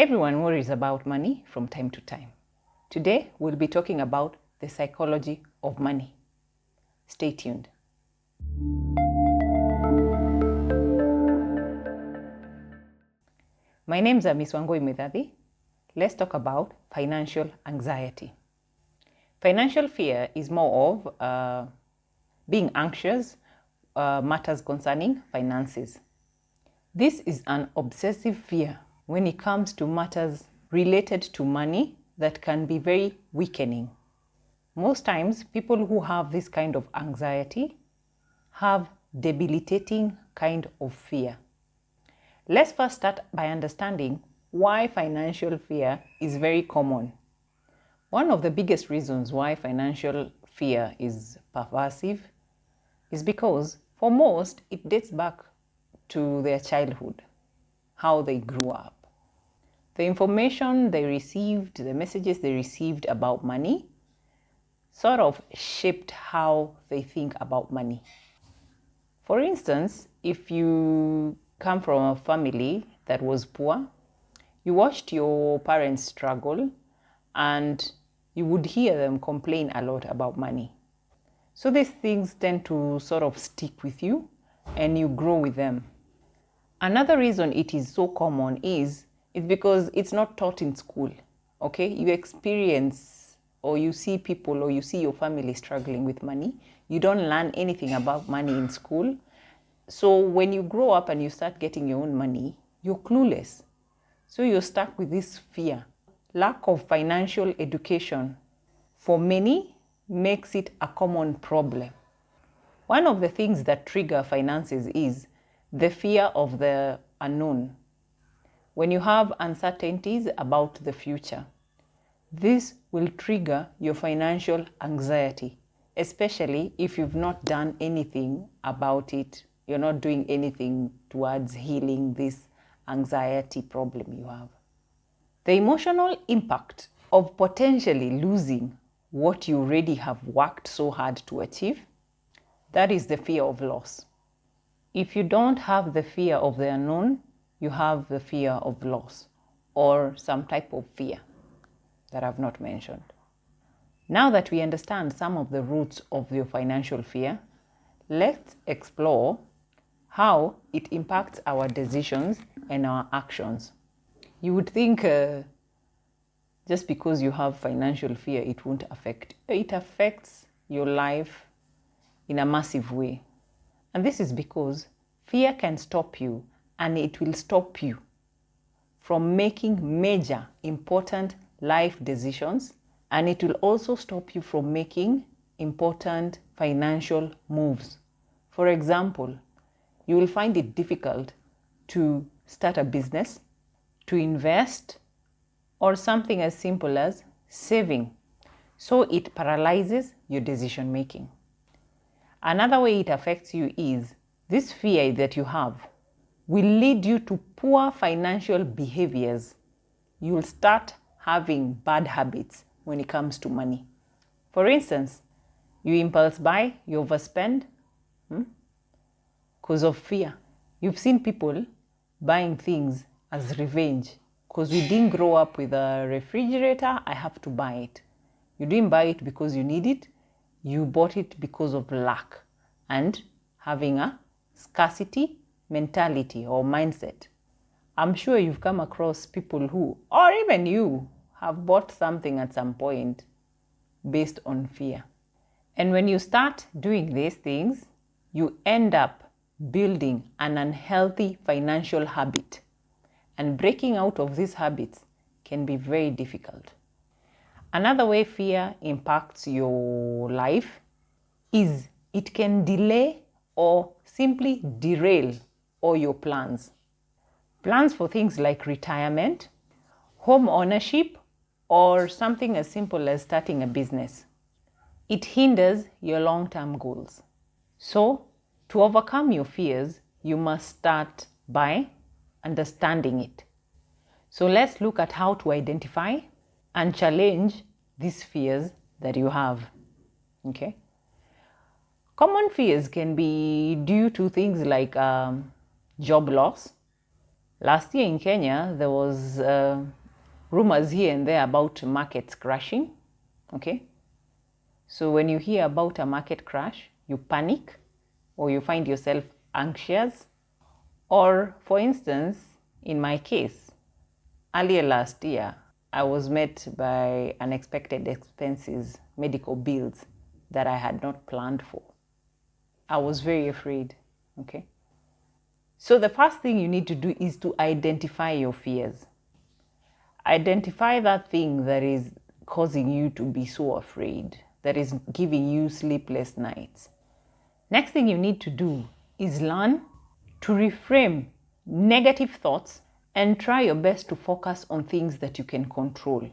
Everyone worries about money from time to time. Today, we'll be talking about the psychology of money. Stay tuned. My name is Miss Wangoi Medadi. Let's talk about financial anxiety. Financial fear is more of being anxious, matters concerning finances. This is an obsessive fear when it comes to matters related to money that can be very weakening. Most times, people who have this kind of anxiety have debilitating kind of fear. Let's first start by understanding why financial fear is very common. One of the biggest reasons why financial fear is pervasive is because for most, it dates back to their childhood, how they grew up. The information they received, the messages they received about money sort of shaped how they think about money. For instance, if you come from a family that was poor, you watched your parents struggle and you would hear them complain a lot about money. So these things tend to sort of stick with you and you grow with them. Another reason it is so common is because it's not taught in school, okay? You experience or you see people or you see your family struggling with money. You don't learn anything about money in school. So when you grow up and you start getting your own money, you're clueless. So you're stuck with this fear. Lack of financial education for many makes it a common problem. One of the things that trigger finances is the fear of the unknown. When you have uncertainties about the future, this will trigger your financial anxiety, especially if you've not done anything about it. You're not doing anything towards healing this anxiety problem you have. The emotional impact of potentially losing what you already have worked so hard to achieve, that is the fear of loss. If you don't have the fear of the unknown, you have the fear of loss or some type of fear that I've not mentioned. Now that we understand some of the roots of your financial fear, let's explore how it impacts our decisions and our actions. You would think just because you have financial fear, it won't affect. It affects your life in a massive way. And this is because fear can stop you, and it will stop you from making major, important life decisions, and it will also stop you from making important financial moves. For example, you will find it difficult to start a business, to invest, or something as simple as saving. So it paralyzes your decision making. Another way it affects you is this fear that you have will lead you to poor financial behaviors. You will start having bad habits when it comes to money. For instance, you impulse buy, you overspend because of fear. You've seen people buying things as revenge because we didn't grow up with a refrigerator, I have to buy it. You didn't buy it because you need it, you bought it because of lack and having a scarcity mentality or mindset. I'm sure you've come across people who, or even you, have bought something at some point based on fear. And when you start doing these things, you end up building an unhealthy financial habit. And breaking out of these habits can be very difficult. Another way fear impacts your life is it can delay or simply derail all your plans. Plans for things like retirement, home ownership, or something as simple as starting a business. It hinders your long-term goals. So, to overcome your fears, you must start by understanding it. So let's look at how to identify and challenge these fears that you have. Okay? Common fears can be due to things like job loss, Last year in Kenya, there was rumors here and there about markets crashing, okay? So when you hear about a market crash, you panic or you find yourself anxious. Or for instance, in my case, earlier last year, I was met by unexpected expenses, medical bills that I had not planned for. I was very afraid, okay? So the first thing you need to do is to identify your fears. Identify that thing that is causing you to be so afraid, that is giving you sleepless nights. Next thing you need to do is learn to reframe negative thoughts and try your best to focus on things that you can control.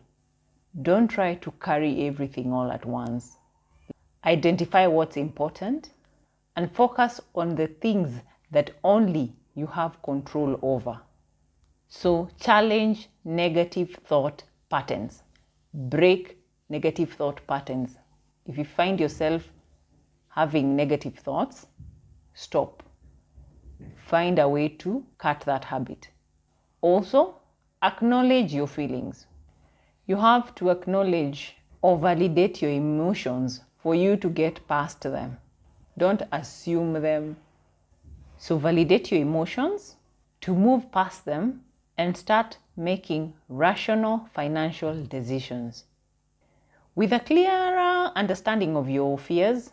Don't try to carry everything all at once. Identify what's important and focus on the things that only you have control over. So challenge negative thought patterns. Break negative thought patterns. If you find yourself having negative thoughts, stop. Find a way to cut that habit. Also, acknowledge your feelings. You have to acknowledge or validate your emotions for you to get past them. Don't assume them. So validate your emotions to move past them and start making rational financial decisions. With a clearer understanding of your fears,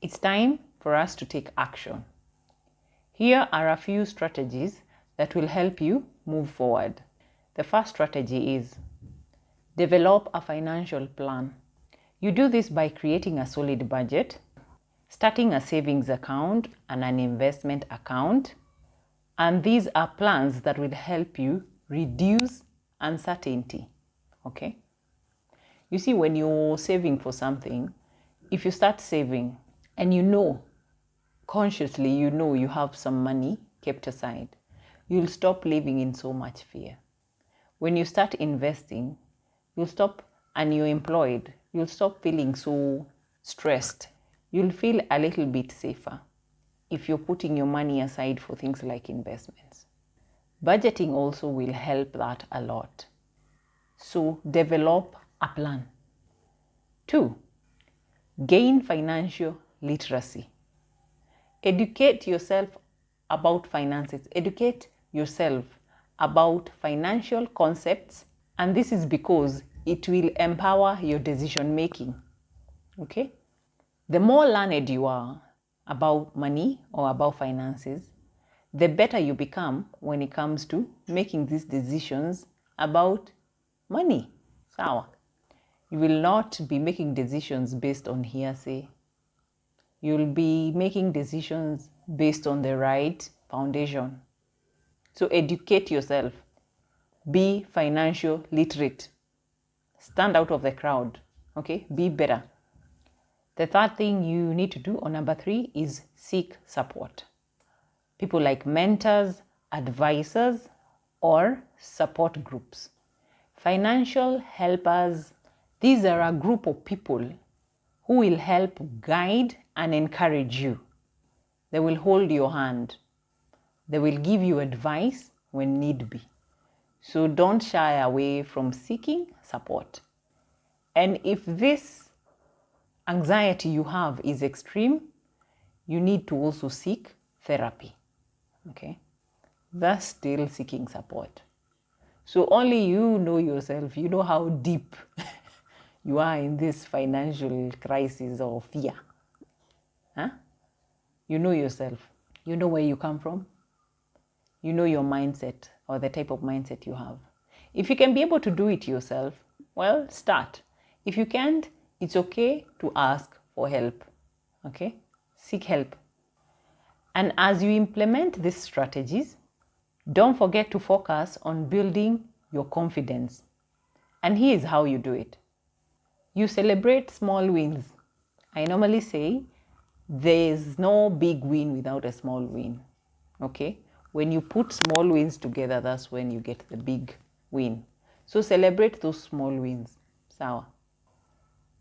it's time for us to take action. Here are a few strategies that will help you move forward. The first strategy is develop a financial plan. You do this by creating a solid budget, starting a savings account and an investment account. And these are plans that will help you reduce uncertainty, okay? You see, when you're saving for something, if you start saving and consciously you have some money kept aside, you'll stop living in so much fear. When you start investing, and you're employed, you'll stop feeling so stressed. You'll feel a little bit safer if you're putting your money aside for things like investments. Budgeting also will help that a lot. So develop a plan. 2, gain financial literacy. Educate yourself about finances. Educate yourself about financial concepts, and this is because it will empower your decision making. Okay? The more learned you are about money or about finances, the better you become when it comes to making these decisions about money. Sawa. You will not be making decisions based on hearsay. You'll be making decisions based on the right foundation. So educate yourself. Be financial literate. Stand out of the crowd. Okay? Be better. The third thing you need to do, or number 3, is seek support. People like mentors, advisors, or support groups. Financial helpers, these are a group of people who will help guide and encourage you. They will hold your hand. They will give you advice when need be. So don't shy away from seeking support. And if this anxiety you have is extreme, you need to also seek therapy. Okay? That's still seeking support. So only you know yourself. You know how deep you are in this financial crisis or fear. Huh? You know yourself. You know where you come from. You know your mindset or the type of mindset you have. If you can be able to do it yourself, well, start. If you can't, it's okay to ask for help. Okay? Seek help. And as you implement these strategies, don't forget to focus on building your confidence. And here's how you do it. You celebrate small wins. I normally say there's no big win without a small win. Okay? When you put small wins together, that's when you get the big win. So celebrate those small wins. Sawa.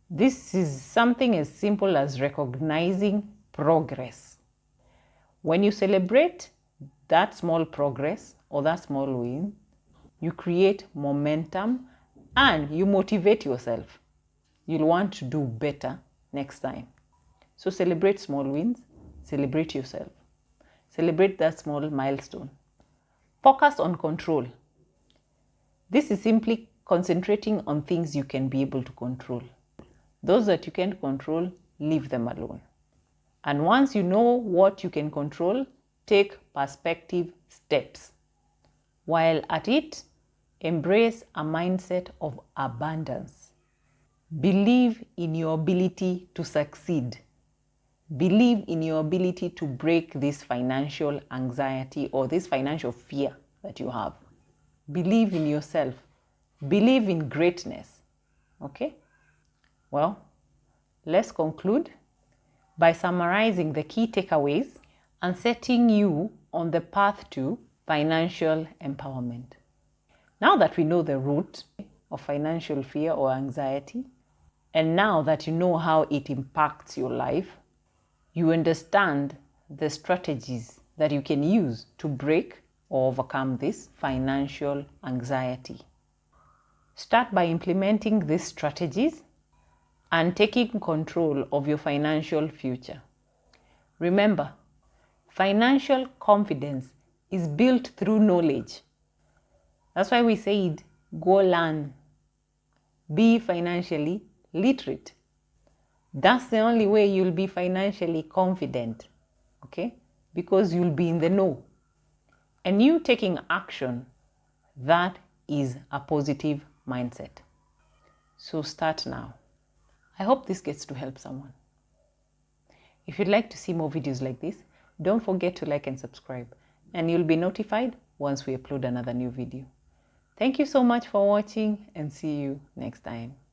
This is something as simple as recognizing progress. When you celebrate that small progress or that small win, you create momentum and you motivate yourself. You'll want to do better next time. So celebrate small wins, celebrate yourself. Celebrate that small milestone. Focus on control. This is simply concentrating on things you can be able to control. Those that you can't control, leave them alone. And once you know what you can control, take perspective steps. While at it, embrace a mindset of abundance. Believe in your ability to succeed. Believe in your ability to break this financial anxiety or this financial fear that you have. Believe in yourself. Believe in greatness. Okay? Well, let's conclude by summarizing the key takeaways and setting you on the path to financial empowerment. Now that we know the root of financial fear or anxiety, and now that you know how it impacts your life, you understand the strategies that you can use to break or overcome this financial anxiety. Start by implementing these strategies and taking control of your financial future. Remember, financial confidence is built through knowledge. That's why we said, go learn. Be financially literate. That's the only way you'll be financially confident, okay? Because you'll be in the know. And you taking action, that is a positive mindset. So start now. I hope this gets to help someone. If you'd like to see more videos like this, don't forget to like and subscribe, and you'll be notified once we upload another new video. Thank you so much for watching, and see you next time.